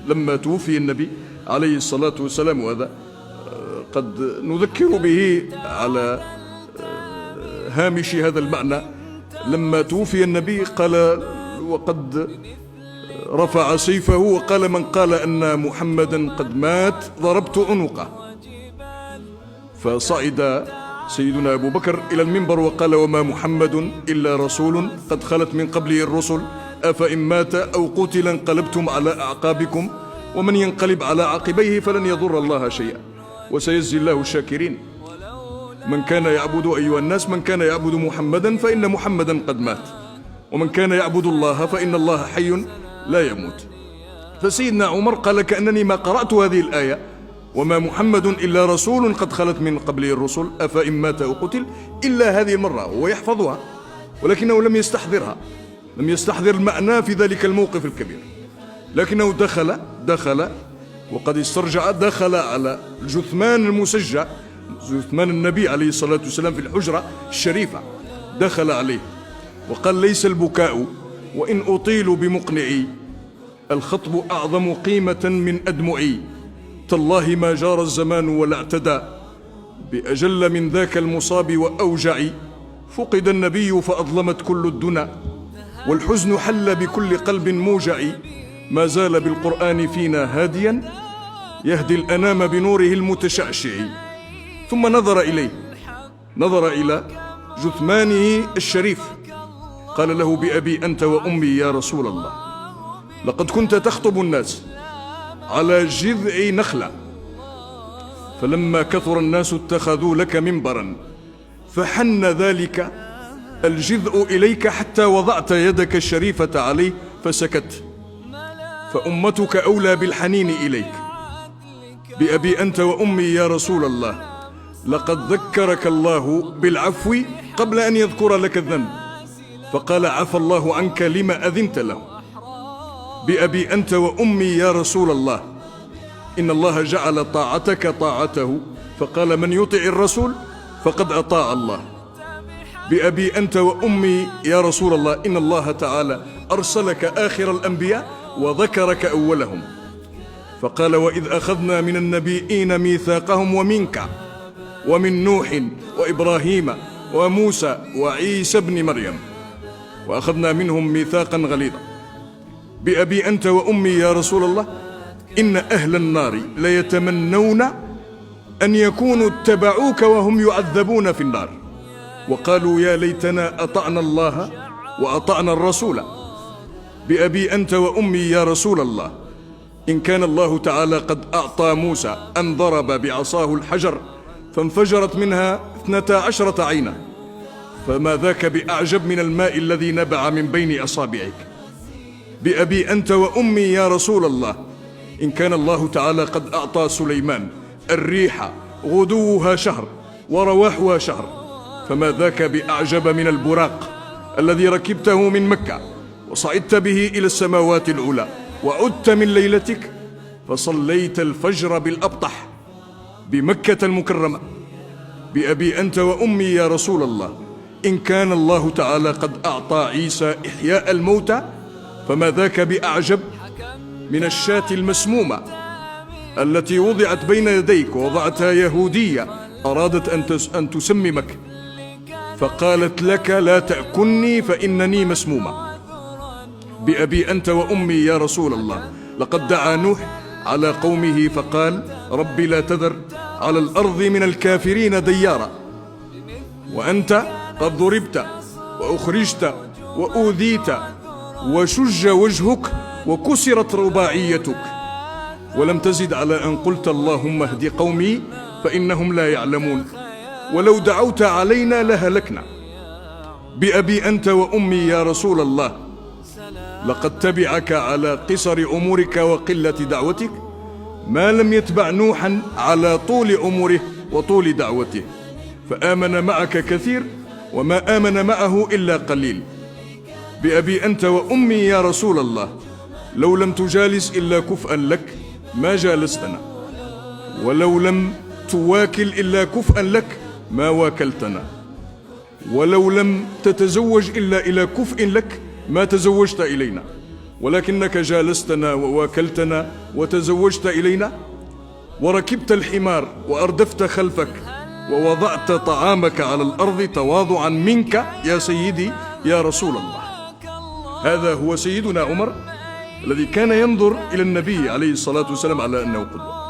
لما توفي النبي عليه الصلاة والسلام، وهذا قد نذكر به على هامش هذا المعنى. لما توفي النبي قال، وقد رفع سيفه وقال: من قال أن محمدا قد مات ضربت عنقه. فصعد سيدنا أبو بكر إلى المنبر وقال: وما محمد إلا رسول قد خلت من قبله الرسل أفإن مات أو قتل انقلبتم على أعقابكم ومن ينقلب على عقبيه فلن يضر الله شيئا وسيجزي الله الشاكرين. من كان يعبد أيها الناس من كان يعبد محمدا فإن محمدا قد مات، ومن كان يعبد الله فإن الله حي لا يموت. فسيدنا عمر قال: كأنني ما قرأت هذه الآية وما محمد إلا رسول قد خلت من قبله الرسل أفإن مات أو قتل إلا هذه المرة، وهو يحفظها ولكنه لم يستحضرها، لم يستحضر المعنى في ذلك الموقف الكبير، لكنه دخل وقد استرجع، دخل على الجثمان المسجع، جثمان النبي عليه الصلاة والسلام في الحجرة الشريفة، دخل عليه وقال: ليس البكاء وإن أطيل بمقنعي، الخطب أعظم قيمة من أدمعي، تالله ما جار الزمان ولا اعتدى بأجل من ذاك المصاب وأوجع، فقد النبي فأظلمت كل الدنا، والحزن حل بكل قلب موجع، ما زال بالقرآن فينا هاديا يهدي الأنام بنوره المتشعشع. ثم نظر إليه، نظر إلى جثمانه الشريف، قال له: بأبي أنت وأمي يا رسول الله، لقد كنت تخطب الناس على جذع نخلة، فلما كثر الناس اتخذوا لك منبرا، فحن ذلك الجذع إليك حتى وضعت يدك الشريفة عليه فسكت، فأمتك أولى بالحنين إليك. بأبي أنت وأمي يا رسول الله، لقد ذكرك الله بالعفو قبل أن يذكر لك الذنب، فقال: عفى الله عنك لما أذنت له. بأبي أنت وأمي يا رسول الله، إن الله جعل طاعتك طاعته، فقال: من يطع الرسول فقد أطاع الله. بأبي أنت وأمي يا رسول الله، إن الله تعالى أرسلك آخر الأنبياء وذكرك أولهم، فقال: وإذ أخذنا من النبيين ميثاقهم ومنك ومن نوح وإبراهيم وموسى وعيسى بن مريم وأخذنا منهم ميثاقا غليظا. بأبي أنت وأمي يا رسول الله، إن أهل النار ليتمنون أن يكونوا اتبعوك وهم يعذبون في النار، وقالوا: يا ليتنا أطعنا الله وأطعنا الرسول. بأبي أنت وأمي يا رسول الله، إن كان الله تعالى قد أعطى موسى أن ضرب بعصاه الحجر فانفجرت منها 12 عينا، فما ذاك بأعجب من الماء الذي نبع من بين أصابعك. بأبي أنت وأمي يا رسول الله، إن كان الله تعالى قد أعطى سليمان الريح غدوها شهر ورواحها شهر، فما ذاك بأعجب من البراق الذي ركبته من مكة وصعدت به إلى السماوات العلى، وعدت من ليلتك فصليت الفجر بالأبطح بمكة المكرمة. بأبي أنت وأمي يا رسول الله، إن كان الله تعالى قد أعطى عيسى إحياء الموتى، فما ذاك بأعجب من الشاة المسمومة التي وضعت بين يديك، ووضعتها يهودية أرادت أن تسممك، فقالت لك: لا تأكلني فإنني مسمومة. بأبي أنت وأمي يا رسول الله، لقد دعا نوح على قومه فقال: رب لا تذر على الأرض من الكافرين ديارا، وأنت قد ضربت وأخرجت وأوذيت وشج وجهك وكسرت رباعيتك، ولم تزد على أن قلت: اللهم اهد قومي فإنهم لا يعلمون، ولو دعوت علينا لهلكنا. بأبي أنت وأمي يا رسول الله، لقد تبعك على قصر عمرك وقلة دعوتك ما لم يتبع نوحا على طول عمره وطول دعوته، فآمن معك كثير وما آمن معه إلا قليل. بأبي أنت وأمي يا رسول الله، لو لم تجالس إلا كفءا لك ما جالستنا، ولو لم تواكل إلا كفءا لك ما واكلتنا، ولو لم تتزوج إلا إلى كفء لك ما تزوجت إلينا، ولكنك جالستنا وواكلتنا وتزوجت إلينا وركبت الحمار وأردفت خلفك ووضعت طعامك على الأرض تواضعا منك يا سيدي يا رسول الله. هذا هو سيدنا عمر الذي كان ينظر إلى النبي عليه الصلاة والسلام على أنه قدوة.